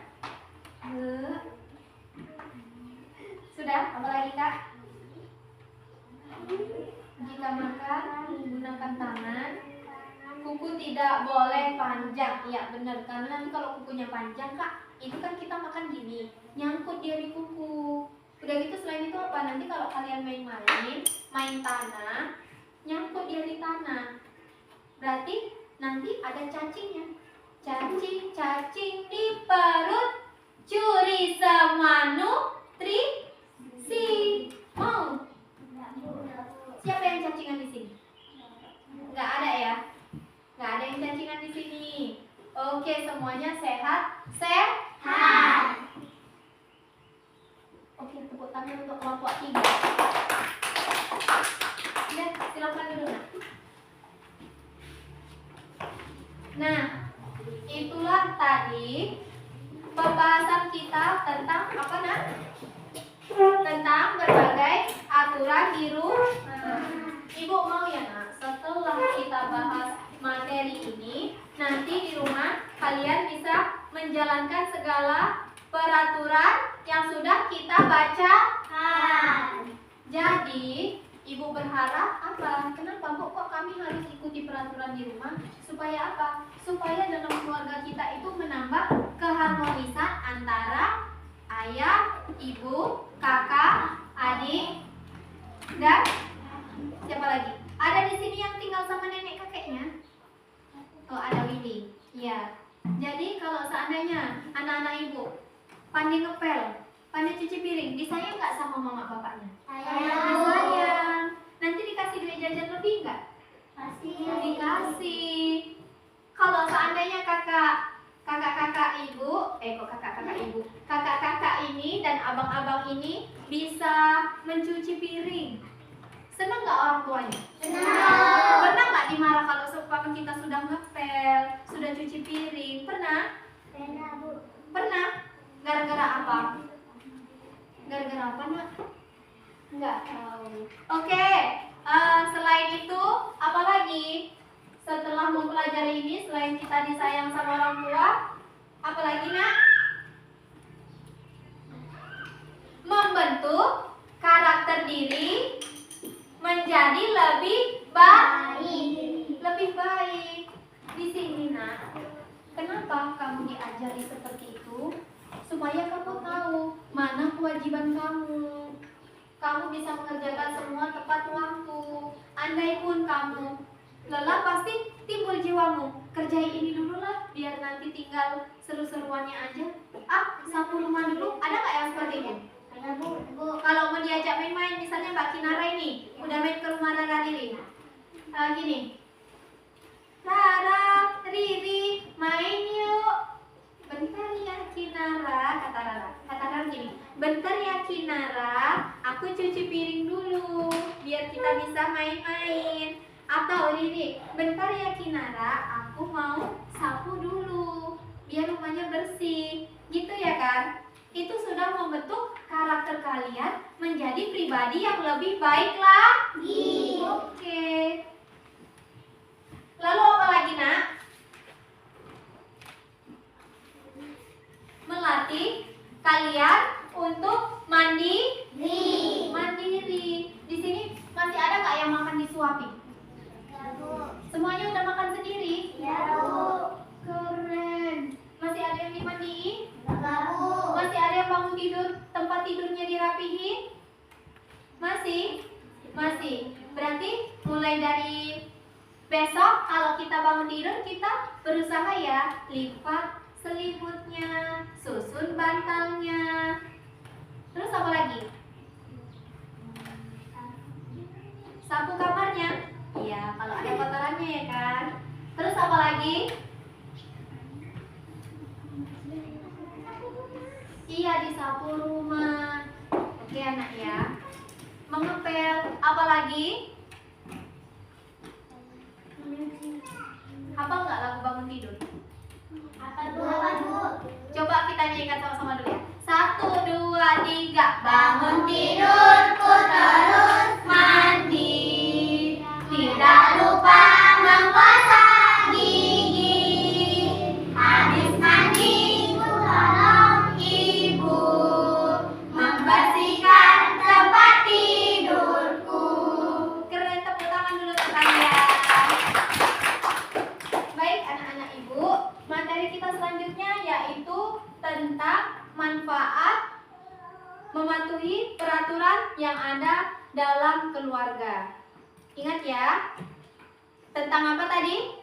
Sudah, apa lagi Kak? Jika makan menggunakan tangan, kuku tidak boleh panjang. Iya benar, karena nanti kalau kukunya panjang Kak, itu kan kita makan gini, nyangkut dia di kuku. Udah gitu selain itu apa? Nanti kalau kalian main tanah, nyangkut dia di tanah. Berarti nanti ada cacingnya. Cacing di perut, curi semannutrisi. Mau? Siapa yang cacingan di sini? Nggak ada ya? Nggak ada yang cacingan di sini. Oke, semuanya sehat. Oke, tepuk tangan untuk kelompok 3. Ya, silakan dulu nak. Nah, itulah tadi pembahasan kita tentang apa nak? Tentang berbagai aturan di rumah. Ibu mau ya nak, setelah kita bahas materi ini, nanti di rumah kalian bisa menjalankan segala peraturan yang sudah kita bacakan. Jadi, ibu berharap apa? Kenapa Bu kok kami harus ikuti peraturan di rumah? Supaya apa? Supaya dalam keluarga kita itu menambah keharmonisan antara ayah, ibu, kakak, adik, dan siapa lagi? Ada di sini yang tinggal sama nenek kakeknya? Oh, ada Windy. Iya. Jadi kalau seandainya anak-anak ibu pandai ngepel, pandai cuci piring, disayang nggak sama mama bapaknya? Disayang. Nanti dikasih duit jajan lebih nggak? Dikasih. Kalau seandainya kakak-kakak ini dan abang-abang ini bisa mencuci piring, senang nggak orang tuanya? Senang. Pernah nggak dimarah kalau seumpama kita sudah ngepel, sudah cuci piring? Pernah? Bu. Pernah? Gara-gara apa? Gara-gara apa nak? Nggak tahu. Oke, selain itu apa lagi? Setelah mempelajari ini, selain kita disayang sama orang tua, apa lagi nak? Membentuk karakter diri menjadi lebih baik. Lebih baik. Di sini nak, kenapa kamu diajari seperti itu? Supaya kamu tahu mana kewajiban kamu. Kamu bisa mengerjakan semua tepat waktu. Andai pun kamu lelah, pasti timbul jiwamu. Kerjain ini dulu lah, biar nanti tinggal seru-seruannya aja. Sapu rumah dulu. Ada nggak yang seperti itu? Ada Bu. Kalau mau diajak main-main, misalnya Mbak Kinara, aku cuci piring dulu biar kita bisa main-main. Atau Riri, bentar ya Kinara, aku mau sapu dulu biar rumahnya bersih. Gitu ya kan? Itu sudah membentuk karakter kalian menjadi pribadi yang lebih baik lagi. Oke. Lalu apa lagi nak? Melatih kalian untuk mandiri. Di sini masih ada nggak yang makan disuapin? Semuanya udah makan sendiri? Keren. Masih ada yang dimandiin? Masih ada yang bangun tidur, tempat tidurnya dirapihin? Masih? Berarti mulai dari besok kalau kita bangun tidur, kita berusaha ya lipat selimutnya, susun bantalnya. Terus apa lagi? Sapu kamarnya. Iya, kalau ada kotorannya ya kan. Terus apa lagi? Iya, disapu rumah. Oke anak ya. Mengepel. Apa lagi? Hafal nggak lagu bangun tidur? Apa tuh? Coba kita nyanyikan sama-sama dulu ya. 1, 2, 3. Bangun tidurku terus mandi, tidak lupa menggosok gigi. Habis mandi ku tolong ibu membersihkan tempat tidurku. Keren, tepuk tangan dulu untuk kalian. Baik anak-anak ibu, materi kita selanjutnya yaitu tentang manfaat mematuhi peraturan yang ada dalam keluarga. Ingat ya, tentang apa tadi?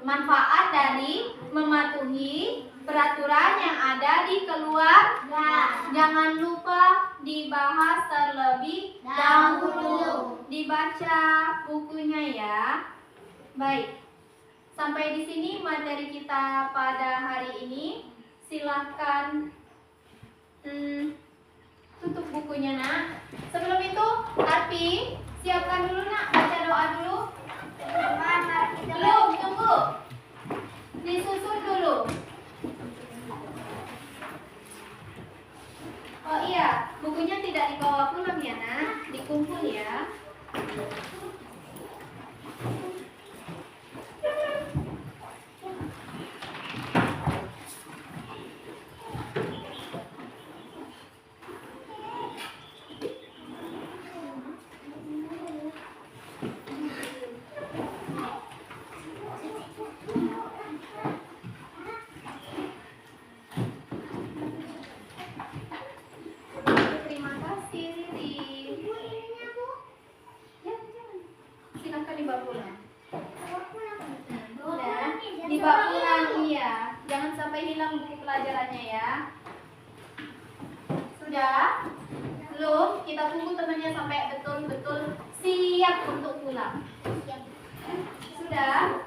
Manfaat dari mematuhi peraturan yang ada di keluarga. Jangan lupa dibahas terlebih dahulu. Dibaca bukunya ya. Baik. Sampai di sini materi kita pada hari ini. Silahkan tutup bukunya nak. Sebelum itu, Arpi, siapkan dulu nak, baca doa dulu. Belum, tunggu. Disusun dulu. Oh iya, bukunya tidak dibawa pulang ya nak, dikumpul ya. Terima kasih Riri. Ya, silahkan dibawa pulang. Udah, dibawa pulang iya. Jangan sampai hilang buku pelajarannya ya. Sudah? Belum? Kita tunggu temannya sampai betul-betul siap untuk pulang. Sudah?